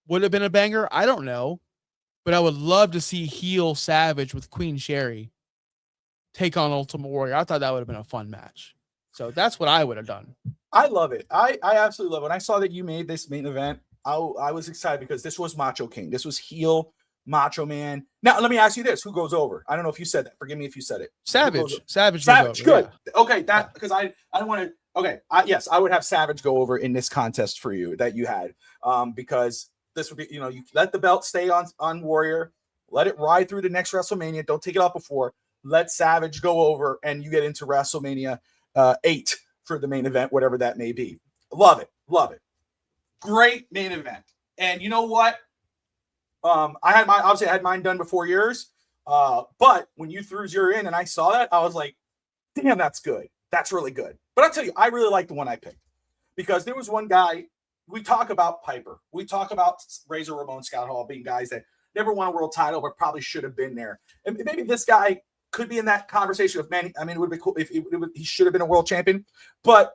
would have been a banger. I don't know. But I would love to see heel Savage with Queen Sherry take on Ultimate Warrior. I thought that would have been a fun match. So that's what I would have done. I love it. I absolutely love it. When I saw that you made this main event, I was excited because this was Macho King. This was heel Macho Man. Now, let me ask you this. Who goes over? I don't know if you said that. Forgive me if you said it. Savage. Savage. Good. Yeah. Okay. That, because I don't want to. Okay. Yes, I would have Savage go over in this contest for you that you had. Because this would be, you let the belt stay on Warrior. Let it ride through the next WrestleMania. Don't take it off before. Let Savage go over and you get into WrestleMania 8 for the main event, whatever that may be. Love it. Love it. Great main event. And you know what? I had mine done before yours. But when you threw zero in and I saw that, I was like, damn, that's good. That's really good. But I'll tell you, I really like the one I picked because there was one guy. We talk about Piper. We talk about Razor Ramon, Scott Hall being guys that never won a world title, but probably should have been there. And maybe this guy could be in that conversation of, man, I mean, it would be cool if he should have been a world champion. But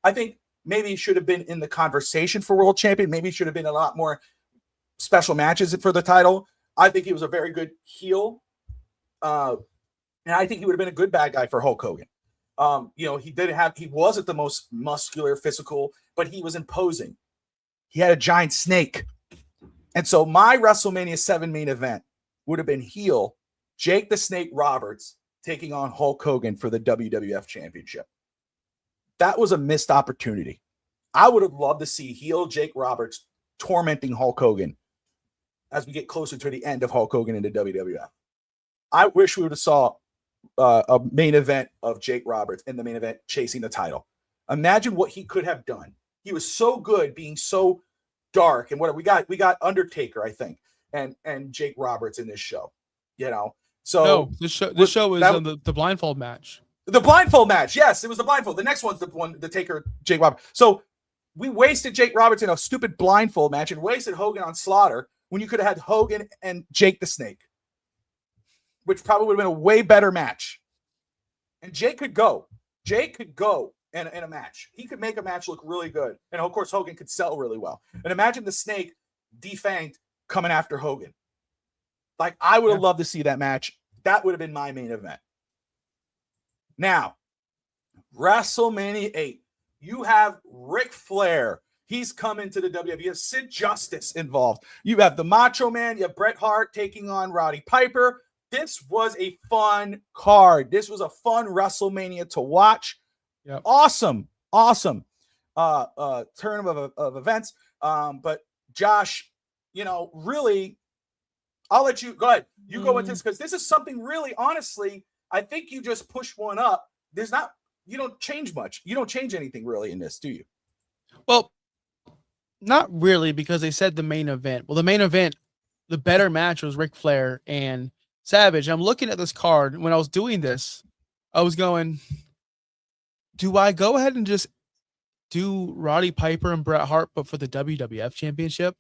I think maybe he should have been in the conversation for world champion. Maybe he should have been a lot more special matches for the title. I think he was a very good heel. And I think he would have been a good bad guy for Hulk Hogan. He wasn't the most muscular, physical, but he was imposing. He had a giant snake. And so my WrestleMania 7 main event would have been heel Jake the Snake Roberts taking on Hulk Hogan for the WWF Championship. That was a missed opportunity. I would have loved to see heel Jake Roberts tormenting Hulk Hogan as we get closer to the end of Hulk Hogan into WWF. I wish we would have saw a main event of Jake Roberts in the main event chasing the title. Imagine what he could have done. He was so good being so dark. And what we got Undertaker, I think, and Jake Roberts in this show, So no, this show is the blindfold match. The blindfold match. Yes, it was the blindfold. The next one's the Taker, Jake Roberts. So we wasted Jake Roberts in a stupid blindfold match and wasted Hogan on Slaughter when you could have had Hogan and Jake the Snake, which probably would have been a way better match. And Jay could go. Jay could go in a match. He could make a match look really good. And of course, Hogan could sell really well. And imagine the Snake defanged coming after Hogan. Like, I would have loved to see that match. That would have been my main event. Now, WrestleMania 8. You have Ric Flair. He's coming to the WWE. You have Sid Justice involved. You have the Macho Man. You have Bret Hart taking on Roddy Piper. This was a fun card. This was a fun WrestleMania to watch. Yep. Awesome turn of events. But Josh, really, I'll let you go ahead. You go into this because this is something really, honestly, I think you just push one up. You don't change much. You don't change anything really in this, do you? Well, not really, because they said the main event. Well, the main event, the better match was Ric Flair and Savage. I'm looking at this card. When I was doing this, I was going, do I go ahead and just do Roddy Piper and Bret Hart, but for the WWF Championship?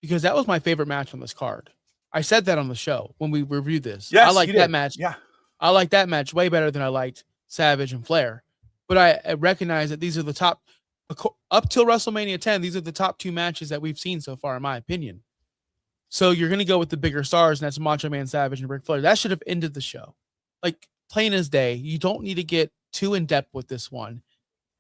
Because that was my favorite match on this card. I said that on the show when we reviewed this. Yes, I like that match. Yeah. I like that match way better than I liked Savage and Flair. But I recognize that these are the top, up till WrestleMania 10, these are the top two matches that we've seen so far, in my opinion. So you're going to go with the bigger stars, and that's Macho Man, Savage, and Ric Flair. That should have ended the show. Like, plain as day. You don't need to get too in-depth with this one.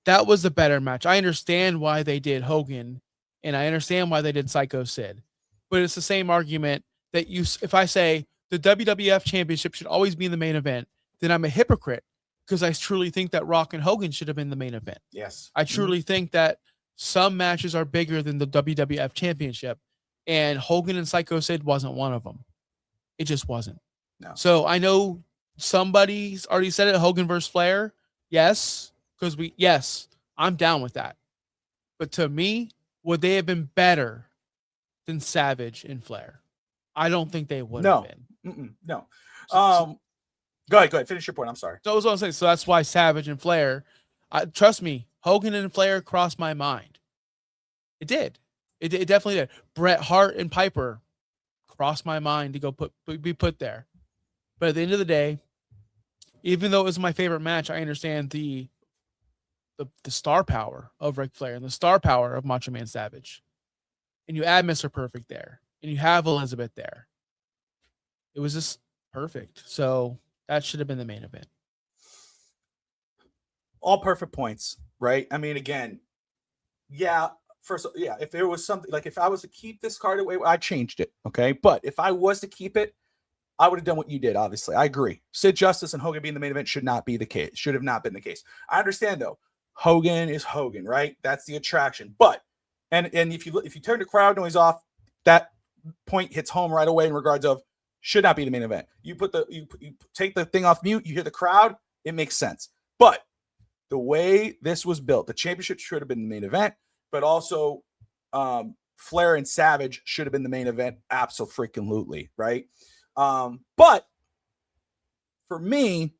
That was the better match. I understand why they did Hogan, and I understand why they did Psycho Sid. But it's the same argument that if I say the WWF Championship should always be in the main event, then I'm a hypocrite, because I truly think that Rock and Hogan should have been the main event. Yes. I truly think that some matches are bigger than the WWF Championship, and Hogan and Psycho Sid wasn't one of them. It just wasn't. No. So I know somebody's already said it, Hogan versus Flair. Yes, I'm down with that. But to me, would they have been better than Savage and Flair? I don't think they would have been. No. Go ahead. Finish your point. I'm sorry. So I was going to say, so that's why Savage and Flair, trust me, Hogan and Flair crossed my mind. It did. It definitely did. Bret Hart and Piper crossed my mind to be put there. But at the end of the day, even though it was my favorite match, I understand the star power of Ric Flair and the star power of Macho Man Savage. And you add Mr. Perfect there, and you have Elizabeth there. It was just perfect. So that should have been the main event. All perfect points, right? I mean, again, if there was something, like if I was to keep this card away, I changed it, okay? But if I was to keep it, I would have done what you did, obviously. I agree. Sid Justice and Hogan being the main event should not be the case. Should have not been the case. I understand, though. Hogan is Hogan, right? That's the attraction. But, and if you turn the crowd noise off, that point hits home right away in regards of should not be the main event. You take the thing off mute, you hear the crowd, it makes sense. But the way this was built, the championship should have been the main event, but also Flair and Savage should have been the main event. Absolutely, right? But for me,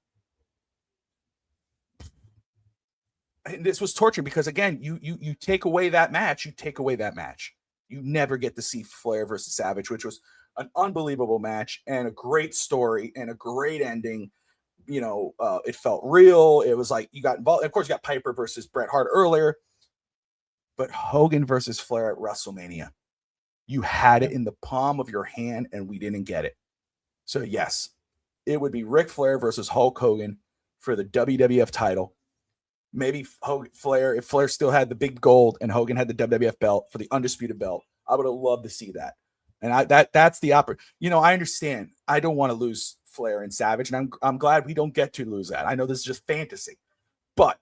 this was torture because, again, you take away that match, you never get to see Flair versus Savage, which was an unbelievable match and a great story and a great ending. It felt real. It was like you got involved. Of course, you got Piper versus Bret Hart earlier, but Hogan versus Flair at WrestleMania, you had it in the palm of your hand and we didn't get it. So yes, it would be Ric Flair versus Hulk Hogan for the WWF title. Maybe if Flair still had the big gold and Hogan had the WWF belt for the undisputed belt, I would have loved to see that. And that's the opera. I understand. I don't want to lose Flair and Savage, and I'm glad we don't get to lose that. I know this is just fantasy, but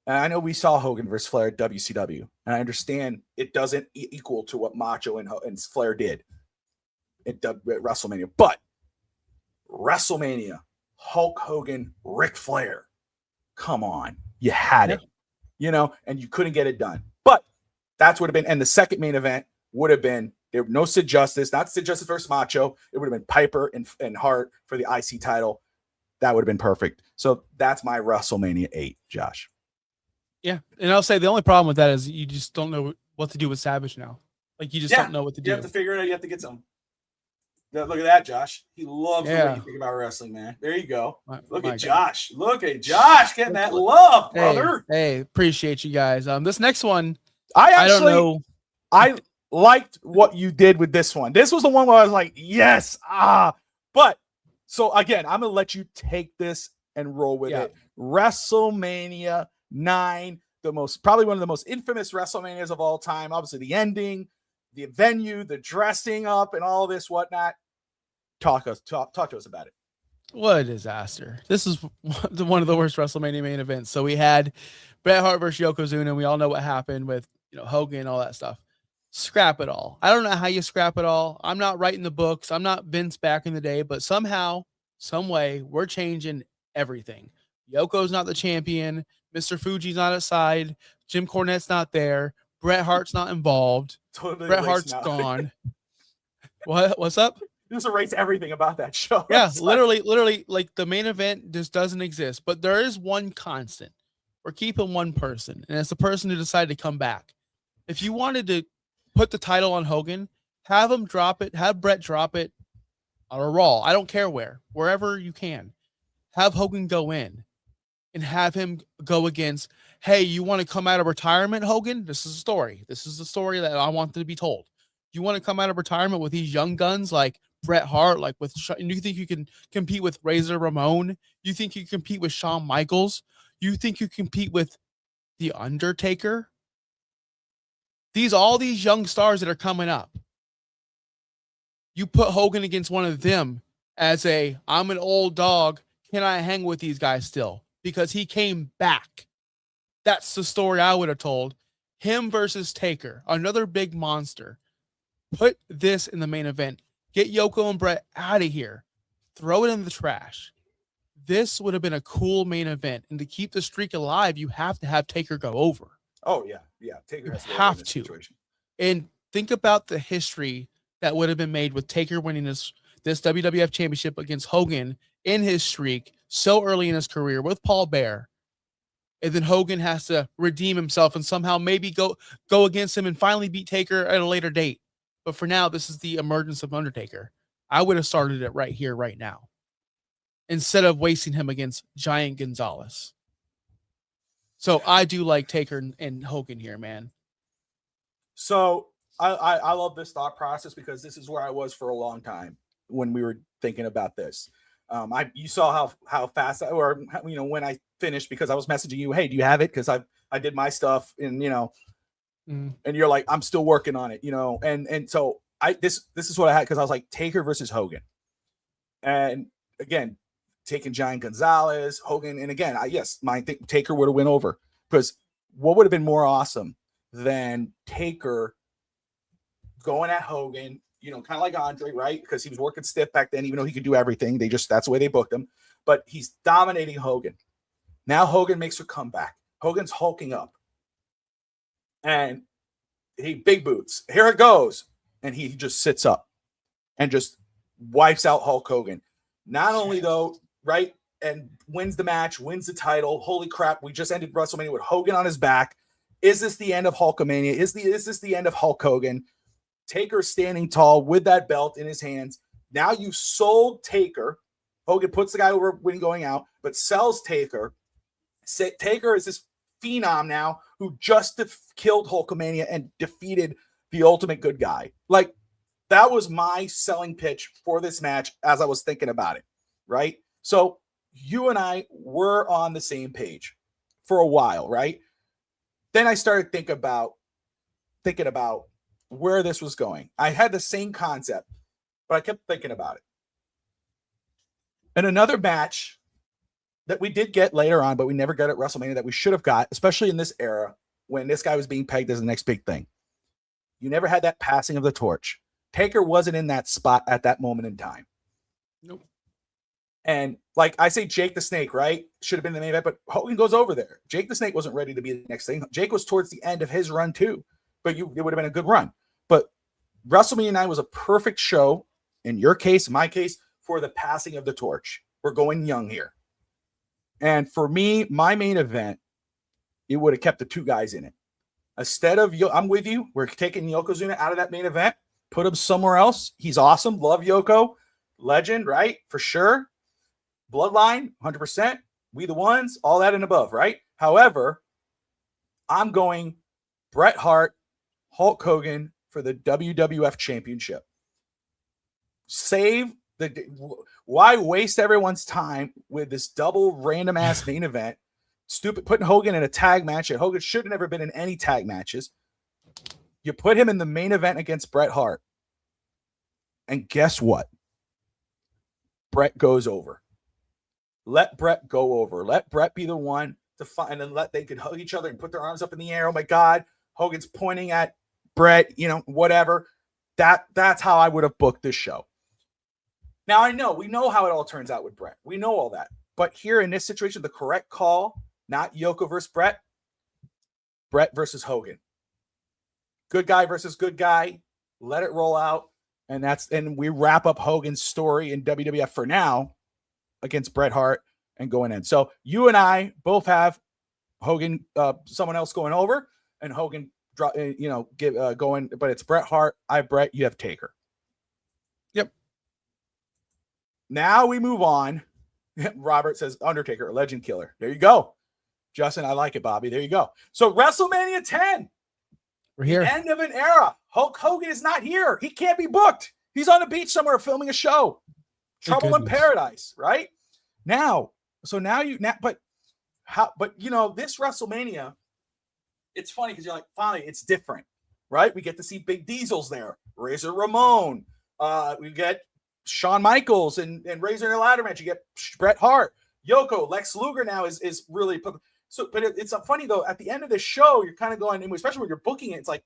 I know we saw Hogan versus Flair at WCW, and I understand it doesn't equal to what Macho and Flair did at WrestleMania. But WrestleMania, Hulk Hogan, Ric Flair, come on, you had it, and you couldn't get it done. But that's would have been, and the second main event would have been. There were no Sid Justice, not Sid Justice versus Macho. It would have been Piper and Hart for the IC title. That would have been perfect. So that's my WrestleMania 8, Josh. Yeah. And I'll say the only problem with that is you just don't know what to do with Savage now. Like, you just don't know what to do. You have to figure it out. You have to get some. Look at that, Josh. He loves the way Yeah. you think about wrestling, man. There you go. Look My at God. Josh. Look at Josh getting that love, brother. Hey, appreciate you guys. This next one, I don't know. I liked what you did with this one. This was the one where I was like, yes, but so again, I'm gonna let you take this and roll with it. WrestleMania 9, probably one of the most infamous WrestleManias of all time. Obviously, the ending, the venue, the dressing up, and all this whatnot. Talk to us about it. What a disaster. This is one of the worst WrestleMania main events. So we had Bret Hart versus Yokozuna, and we all know what happened with Hogan and all that stuff. Scrap it all. I don't know how you scrap it all. I'm not writing the books. I'm not Vince back in the day, but somehow, some way, we're changing everything. Yoko's not the champion. Mr. Fuji's not outside. Jim Cornette's not there. Bret Hart's not involved. Totally Bret Hart's gone. What's up? Just erase everything about that show. Yeah, literally, like the main event just doesn't exist. But there is one constant. We're keeping one person, and it's the person who decided to come back. If you wanted to put the title on Hogan, have him drop it, have Bret drop it on a Raw. I don't care wherever you can. Have Hogan go in and have him go against, hey, you want to come out of retirement, Hogan? This is a story. This is the story that I want to be told. You want to come out of retirement with these young guns like Bret Hart, like with, you think you can compete with Razor Ramon? You think you compete with Shawn Michaels? You think you compete with The Undertaker? All these young stars that are coming up. You put Hogan against one of them as I'm an old dog. Can I hang with these guys still? Because he came back. That's the story I would have told. Him versus Taker, another big monster. Put this in the main event. Get Yoko and Bret out of here. Throw it in the trash. This would have been a cool main event. And to keep the streak alive, you have to have Taker go over. Oh, yeah. Yeah. Taker has have to. And think about the history that would have been made with Taker winning this WWF championship against Hogan in his streak so early in his career with Paul Bear. And then Hogan has to redeem himself and somehow maybe go against him and finally beat Taker at a later date. But for now, this is the emergence of Undertaker. I would have started it right here, right now, instead of wasting him against Giant Gonzalez. So I do like Taker and Hogan here, man. So I love this thought process because this is where I was for a long time when we were thinking about this. You saw how fast when I finished, because I was messaging you, hey, do you have it? Because I did my stuff and and you're like, I'm still working on it, and so this is what I had, because I was like, Taker versus Hogan, and again, taking Giant Gonzalez, Hogan, and again, I think Taker would have went over, because what would have been more awesome than Taker going at Hogan, kind of like Andre, right? Because he was working stiff back then, even though he could do everything. That's the way they booked him. But he's dominating Hogan. Now Hogan makes a comeback. Hogan's hulking up. And he big boots. Here it goes. And he just sits up and just wipes out Hulk Hogan. Not only though, right? And wins the match, wins the title. Holy crap, we just ended WrestleMania with Hogan on his back. Is this the end of Hulkamania? Is this the end of Hulk Hogan? Taker standing tall with that belt in his hands. Now you sold Taker. Hogan puts the guy over when going out, but sells Taker. Taker is this phenom now who just killed Hulkamania and defeated the ultimate good guy. Like, that was my selling pitch for this match as I was thinking about it, right? So you and I were on the same page for a while, right? Then I started thinking about where this was going. I had the same concept, but I kept thinking about it. And another match that we did get later on, but we never got at WrestleMania, that we should have got, especially in this era when this guy was being pegged as the next big thing. You never had that passing of the torch. Taker wasn't in that spot at that moment in time. Nope. And like I say, Jake the Snake, right? Should have been the main event, but Hogan goes over there. Jake the Snake wasn't ready to be the next thing. Jake was towards the end of his run too, but it would have been a good run. But WrestleMania 9 was a perfect show, in your case, my case, for the passing of the torch. We're going young here. And for me, my main event, it would have kept the two guys in it. Instead of, I'm with you, we're taking Yokozuna out of that main event, Put him somewhere else. He's awesome. Love Yoko. Legend, right? For sure. Bloodline, 100%. We the ones, all that and above, right? However, I'm going Bret Hart, Hulk Hogan for the WWF Championship. Why waste everyone's time with this double random ass main event? Stupid putting Hogan in a tag match, and Hogan should have never been in any tag matches. You put him in the main event against Bret Hart. And guess what? Bret goes over. Let Bret go over. Let Bret be the one to find, and then they could hug each other and put their arms up in the air. Oh my God. Hogan's pointing at Bret, whatever. That's how I would have booked this show. Now we know how it all turns out with Bret. We know all that. But here in this situation, the correct call, not Yoko versus Bret versus Hogan. Good guy versus good guy. Let it roll out. And we wrap up Hogan's story in WWF for now against Bret Hart and going in. So you and I both have Hogan, someone else going over, and Hogan going, but it's Bret Hart. I have Bret, you have Taker. Yep. Now we move on. Robert says Undertaker, legend killer. There you go. Justin, I like it, Bobby. There you go. So WrestleMania 10. We're here. End of an era. Hulk Hogan is not here. He can't be booked. He's on the beach somewhere filming a show. Trouble in Paradise, right? This WrestleMania, it's funny because you're like, finally, it's different, right? We get to see Big Diesel's there. Razor Ramon. We get Shawn Michaels and Razor in a ladder match. You get Bret Hart. Yoko. Lex Luger now is really put. So, but it's funny though. At the end of the show, you're kind of going, especially when you're booking it. It's like,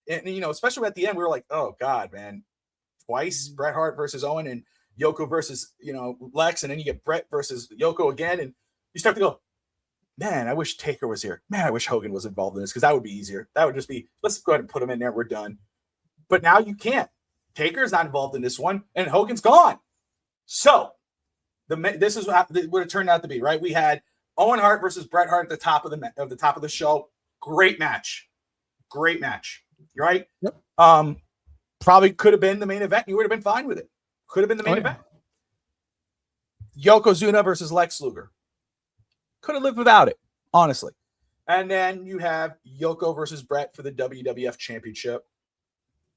and especially at the end, we were like, oh God, man, twice Bret Hart versus Owen and Yoko versus Lex, and then you get Bret versus Yoko again, and you start to go, man, I wish Taker was here. Man, I wish Hogan was involved in this because that would be easier. That would just be, let's go ahead and put him in there. We're done. But now you can't. Taker's not involved in this one, and Hogan's gone. So this is what it turned out to be, right? We had Owen Hart versus Bret Hart at the top of the show. Great match, right? Yep. Probably could have been the main event. You would have been fine with it. Could have been the main event. Yokozuna versus Lex Luger. Could have lived without it, honestly. And then you have Yoko versus Bret for the WWF Championship.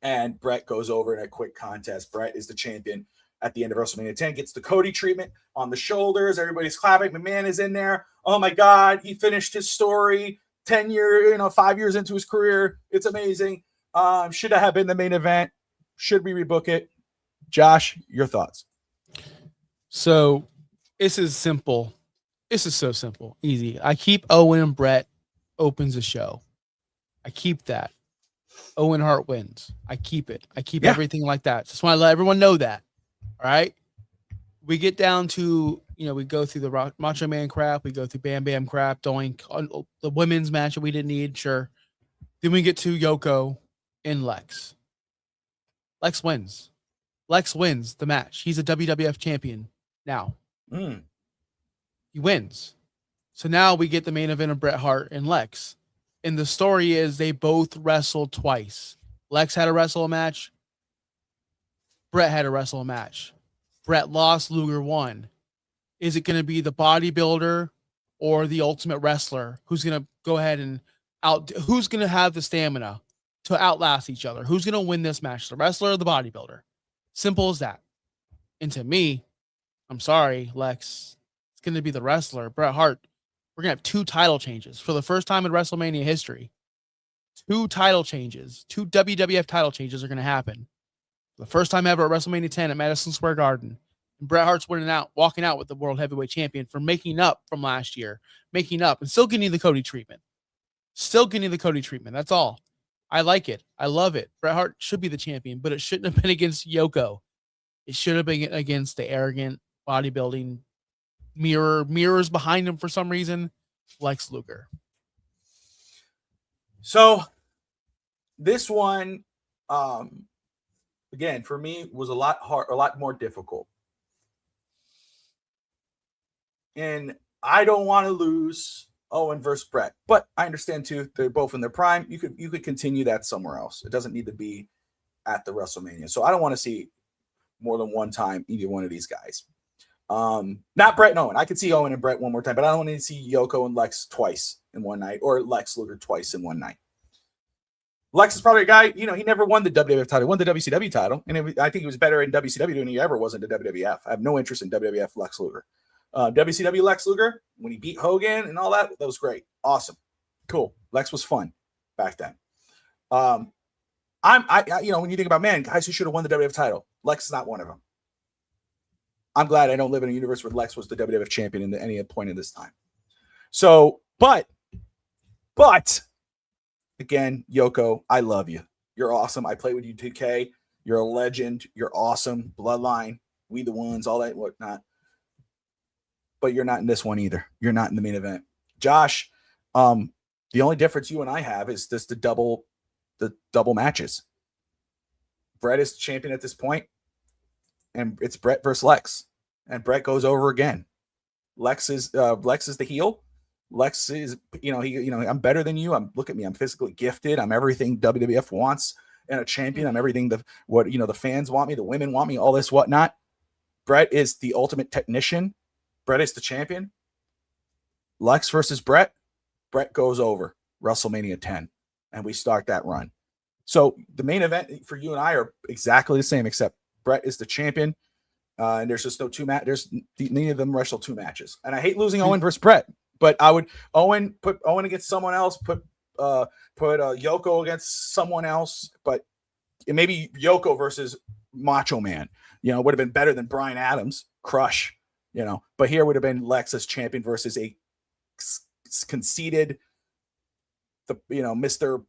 And Bret goes over in a quick contest. Bret is the champion at the end of WrestleMania 10. Gets the Cody treatment on the shoulders. Everybody's clapping. McMahon is in there. Oh my God, he finished his story 5 years into his career. It's amazing. Should have been the main event. Should we rebook it? Josh, your thoughts? So this is simple. This is so simple, easy. I keep Owen and Bret opens a show. I keep that. Owen Hart wins. I keep it. I keep everything like that. Just want to let everyone know that. All right. We get down to, we go through the Macho Man crap. We go through Bam Bam crap, doing the women's match that we didn't need. Sure. Then we get to Yoko and Lex. Lex wins. Lex wins the match. He's a WWF champion now. He wins. So now we get the main event of Bret Hart and Lex. And the story is they both wrestled twice. Lex had to wrestle a match. Bret had to wrestle a match. Bret lost, Luger won. Is it going to be the bodybuilder or the ultimate wrestler who's going to go ahead and who's going to have the stamina to outlast each other? Who's going to win this match? The wrestler or the bodybuilder? Simple as that. And to me, I'm sorry, Lex, it's going to be the wrestler. Bret Hart, we're going to have 2 title changes for the first time in WrestleMania history. 2 title changes, 2 WWF title changes are going to happen. For the first time ever at WrestleMania 10 at Madison Square Garden. And Bret Hart's walking out with the World Heavyweight Champion for making up from last year, and still getting the Cody treatment. That's all. I like it. I love it. Bret Hart should be the champion, but it shouldn't have been against Yoko. It should have been against the arrogant bodybuilding mirrors behind him for some reason, Lex Luger. So this one, again, for me was a lot more difficult. And I don't want to lose Owen versus Bret, but I understand too, they're both in their prime. You could continue that somewhere else. It doesn't need to be at the WrestleMania. So I don't want to see more than one time either one of these guys. Not Bret and Owen. I could see Owen and Bret one more time, but I don't want to see Yoko and Lex twice in one night, or Lex Luger twice in one night. Lex is probably a guy, he never won the WWF title, won the WCW title, and I think he was better in WCW than he ever was in the WWF. I have no interest in WWF Lex Luger. WCW Lex Luger, when he beat Hogan and all that was great. Awesome. Cool. Lex was fun back then. When you think about, man, guys who should have won the WWF title, Lex is not one of them. I'm glad I don't live in a universe where Lex was the WWF champion at any point in this time. So, but again, Yoko, I love you. You're awesome. I play with you 2K. You're a legend. You're awesome. Bloodline, We the Ones, all that whatnot. But you're not in this one either. You're not in the main event. Josh, the only difference you and I have is just the double matches. Bret is champion at this point, and it's Bret versus Lex, and Bret goes over again. Lex is the heel. Lex is, I'm better than you. Look at me. I'm physically gifted. I'm everything WWF wants in a champion. I'm everything the fans want me, the women want me, all this whatnot. Bret is the ultimate technician. Bret is the champion. Lex versus Bret. Bret goes over WrestleMania 10, and we start that run. So the main event for you and I are exactly the same, except Bret is the champion, and there's just no two match. There's neither of them wrestle two matches, and I hate losing Owen versus Bret, but I would put Owen against someone else, put Yoko against someone else, but maybe Yoko versus Macho Man, would have been better than Bryan Adams, Crush, but here would have been Lex as champion versus a conceited, Mr.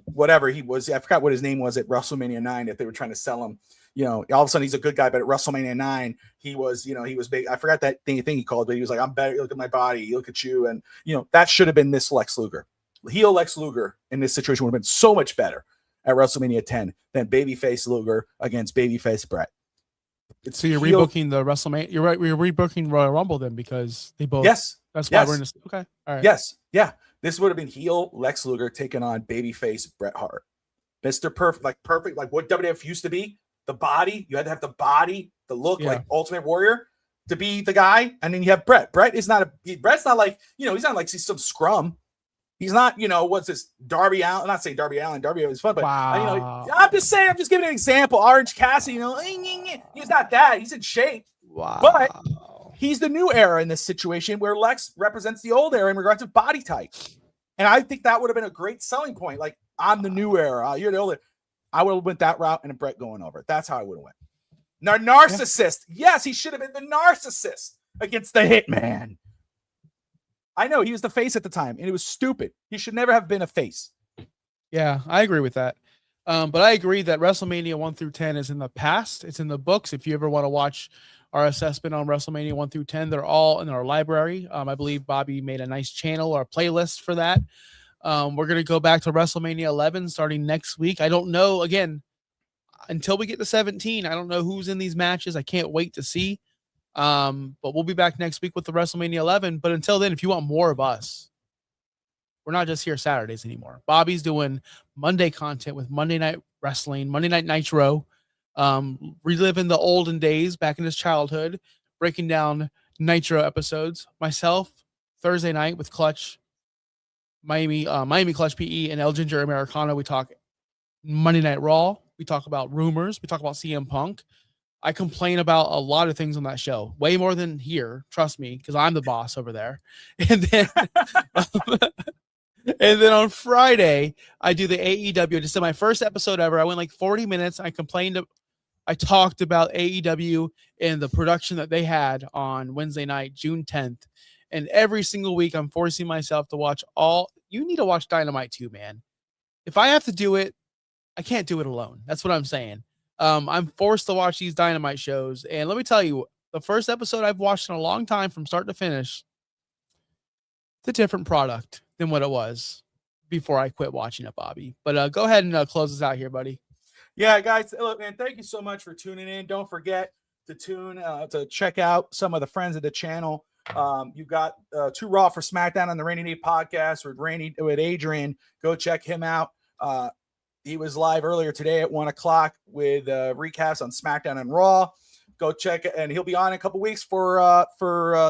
Whatever he was, I forgot what his name was at WrestleMania 9. If they were trying to sell him, all of a sudden he's a good guy, but at WrestleMania 9, he was big. I forgot that thing he called, but he was like, I'm better. Look at my body. Look at you. And, that should have been this Lex Luger. Heel Lex Luger in this situation would have been so much better at WrestleMania 10 than babyface Luger against babyface Bret. So you're rebooking the WrestleMania. You're right. We're rebooking Royal Rumble then because they both. Yes. That's why we're in this. Okay. All right. Yes. Yeah. This would have been heel Lex Luger taking on babyface Bret Hart. Mr. Perfect, like what WWF used to be. The body. You had to have the body, the look, like Ultimate Warrior to be the guy. And then you have Bret. Bret's not like, he's not like some scrum. He's not, what's this, Darby Allin? I'm not saying Darby Allin. Darby was fun, but I'm just saying, I'm just giving an example. Orange Cassidy, he's not that. He's in shape. Wow. But he's the new era in this situation where Lex represents the old era in regards to body type. And I think that would have been a great selling point. Like, I'm the new era. You're the older. I would have went that route and Bret going over. That's how I would have went. Narcissist. Yes, he should have been the narcissist against the Hitman. I know he was the face at the time, and it was stupid. He should never have been a face. Yeah, I agree with that. But I agree that WrestleMania 1 through 10 is in the past. It's in the books. If you ever want to watch our assessment on WrestleMania 1 through 10, they're all in our library. I believe Bobby made a nice channel or playlist for that. We're going to go back to WrestleMania 11 starting next week. I don't know, again, until we get to 17, I don't know who's in these matches. I can't wait to see. But we'll be back next week with the WrestleMania 11. But until then, if you want more of us, we're not just here Saturdays anymore. Bobby's doing Monday content with Monday Night Wrestling, Monday Night Nitro, reliving the olden days back in his childhood, breaking down Nitro episodes. Myself, Thursday night with Clutch, Miami Clutch PE, and El Ginger Americano. We talk Monday Night Raw. We talk about rumors. We talk about CM Punk. I complain about a lot of things on that show, way more than here. Trust me, because I'm the boss over there. And then, and then on Friday, I do the AEW. I just did my first episode ever. I went like 40 minutes. I talked about AEW and the production that they had on Wednesday night, June 10th. And every single week, I'm forcing myself to watch you need to watch Dynamite too, man. If I have to do it, I can't do it alone. That's what I'm saying. I'm forced to watch these Dynamite shows. And let me tell you, the first episode I've watched in a long time from start to finish, it's a different product than what it was before I quit watching it, Bobby. But go ahead and close us out here, buddy. Yeah, guys, look, man, thank you so much for tuning in. Don't forget to to check out some of the friends of the channel. You've got Too Raw for SmackDown on the Rainy Day podcast with Adrian. Go check him out. He was live earlier today at 1 o'clock with recaps on SmackDown and Raw. Go check it, and he'll be on in a couple weeks for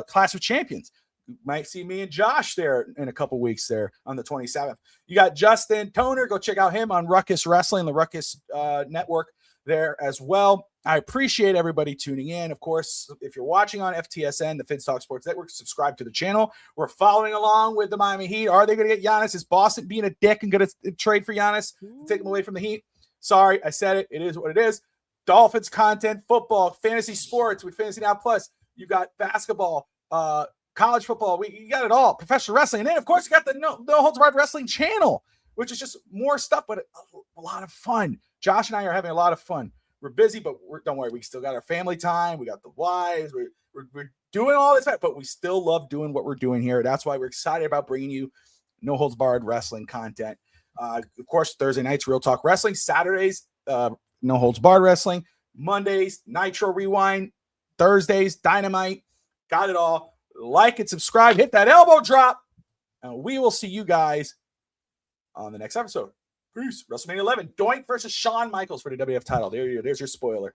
Clash of Champions. You might see me and Josh there in a couple weeks there on the 27th. You got Justin Toner. Go check out him on Ruckus Wrestling, the Ruckus Network there as well. I appreciate everybody tuning in. Of course, if you're watching on FTSN, the Fins Talk Sports Network, subscribe to the channel. We're following along with the Miami Heat. Are they going to get Giannis? Is Boston being a dick and going to trade for Giannis to take him away from the Heat? Sorry, I said it. It is what it is. Dolphins content, football, fantasy sports with Fantasy Now Plus. You got basketball, college football. You got it all. Professional wrestling. And then, of course, you got the No Holds Barred Wrestling channel, which is just more stuff, but a lot of fun. Josh and I are having a lot of fun. We're busy, but don't worry. We still got our family time. We got the wives. We're doing all this, but we still love doing what we're doing here. That's why we're excited about bringing you No Holds Barred Wrestling content. Of course, Thursday nights, Real Talk Wrestling. Saturdays, No Holds Barred Wrestling. Mondays, Nitro Rewind. Thursdays, Dynamite. Got it all. Like and subscribe. Hit that elbow drop. And we will see you guys on the next episode. Peace. WrestleMania 11. Doink versus Shawn Michaels for the WF title. There's your spoiler.